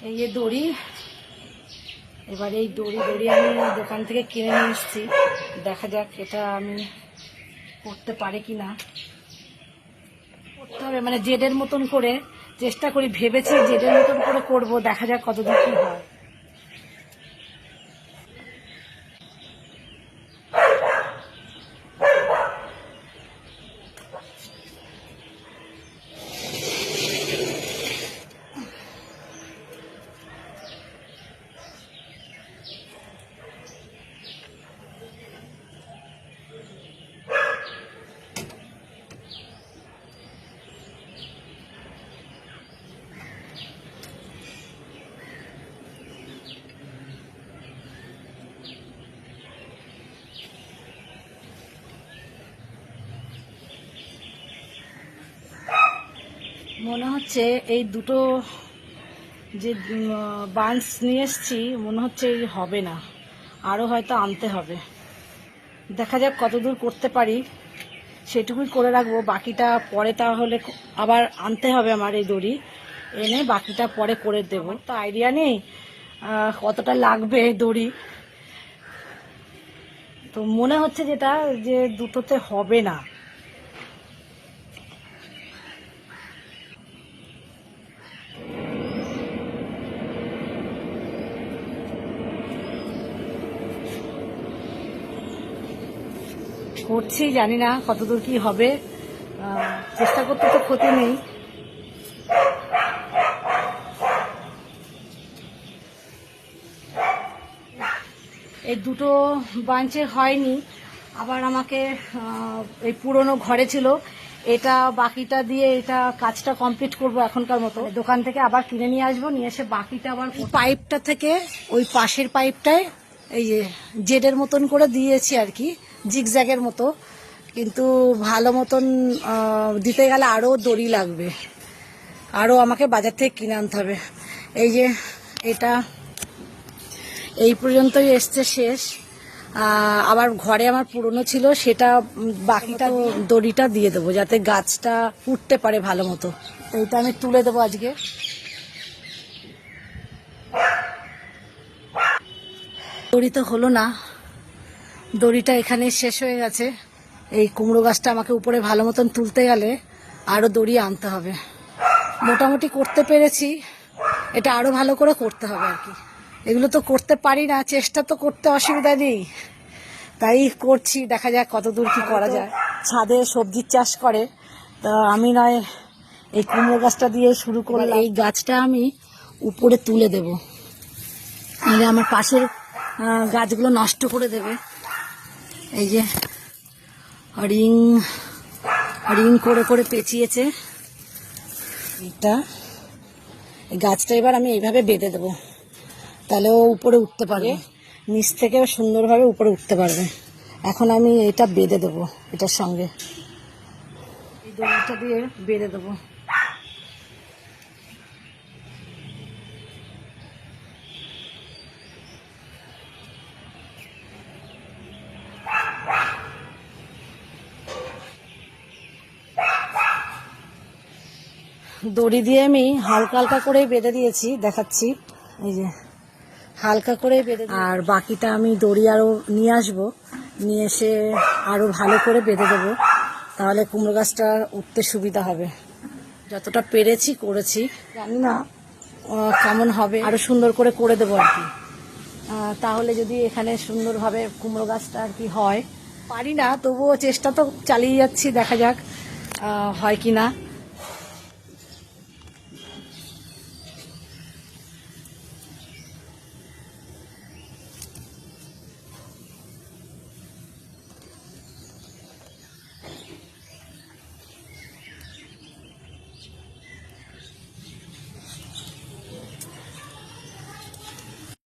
এই যে দড়ি, এবার এই দড়ি আমি দোকান থেকে কিনে নিয়ে এসেছি। দেখা যাক এটা আমি করতে পারি কিনা। করতে হবে মানে জেডের মতন করে চেষ্টা করি, ভেবেছি জেডের মতন করে করব, দেখা যাক কতদূর কি হয়। মনে হচ্ছে এই দুটো যে বান্স নিয়ে এসছি মনে হচ্ছে এই হবে না, আরও হয়তো আনতে হবে। দেখা যাক কতদূর করতে পারি, সেটুকুই করে রাখবো। বাকিটা পরে তাহলে আবার আনতে হবে আমার এই দড়ি, এনে বাকিটা পরে করে দেবো। তো আইডিয়া নেই কতটা লাগবে দড়ি, তো মনে হচ্ছে যেটা যে দুটোতে হবে না। করছি, জানি না কতদূর কি হবে, চেষ্টা করতে তো ক্ষতি নেই। এই দুটো বাঞ্চে হয়নি, আবার আমাকে এই পুরনো ঘরে ছিল এটা, বাকিটা দিয়ে এটা কাজটা কমপ্লিট করব এখনকার মতো। দোকান থেকে আবার কিনে নিয়ে আসবো, নিয়ে এসে বাকিটা আবার পাইপটা থেকে ওই পাশের পাইপটায় এই যে জেডের মতন করে দিয়েছি আর কি, জিগজ্যাগের মতো, কিন্তু ভালো মতন দিতে গেলে আরও দড়ি লাগবে, আরও আমাকে বাজার থেকে কিনে আনতে হবে। এই যে এটা এই পর্যন্তই এসছে শেষ, আবার ঘরে আমার পুরনো ছিল সেটা, বাকিটা দড়িটা দিয়ে দেবো যাতে গাছটা উঠতে পারে ভালো মতো। এইটা আমি তুলে দেবো আজকে। দড়ি তো হলো না, দড়িটা এখানে শেষ হয়ে গেছে। এই কুমড়ো গাছটা আমাকে উপরে ভালো মতন তুলতে গেলে আরও দড়ি আনতে হবে। মোটামুটি করতে পেরেছি, এটা আরও ভালো করে করতে হবে আর কি। এগুলো তো করতে পারি না, চেষ্টা তো করতে অসুবিধা নেই, তাই করছি। দেখা যাক কতদূর কি করা যায়। ছাদে সবজির চাষ করে, তা আমি নয় এই কুমড়ো গাছটা দিয়ে শুরু করলাম। এই গাছটা আমি উপরে তুলে দেব, নাহলে আমার পাশের গাছগুলো নষ্ট করে দেবে। এই যে রিং রিং করে করে পেঁচিয়েছে এটা, এই গাছটা এবার আমি এইভাবে বেঁধে দেবো, তাহলে ও উপরে উঠতে পারবে, নিচ থেকে সুন্দরভাবে উপরে উঠতে পারবে। এখন আমি এটা বেঁধে দেবো, এটার সঙ্গে এই দড়িটা দিয়ে বেঁধে দেবো। দড়ি দিয়ে আমি হালকা হালকা করে বেঁধে দিয়েছি, দেখাচ্ছি। এই যে হালকা করে বেঁধে, আর বাকিটা আমি দড়ি আরও নিয়ে আসবো, নিয়ে এসে আরও ভালো করে বেঁধে দেবো, তাহলে কুমড়ো গাছটা উঠতে সুবিধা হবে। যতটা পেরেছি করেছি, জানি না কেমন হবে, আরও সুন্দর করে করে দেবো আর কি। তাহলে যদি এখানে সুন্দরভাবে কুমড়ো গাছটা আর কি হয়, পারি না তবুও চেষ্টা তো চালিয়ে যাচ্ছি, দেখা যাক হয় কি না।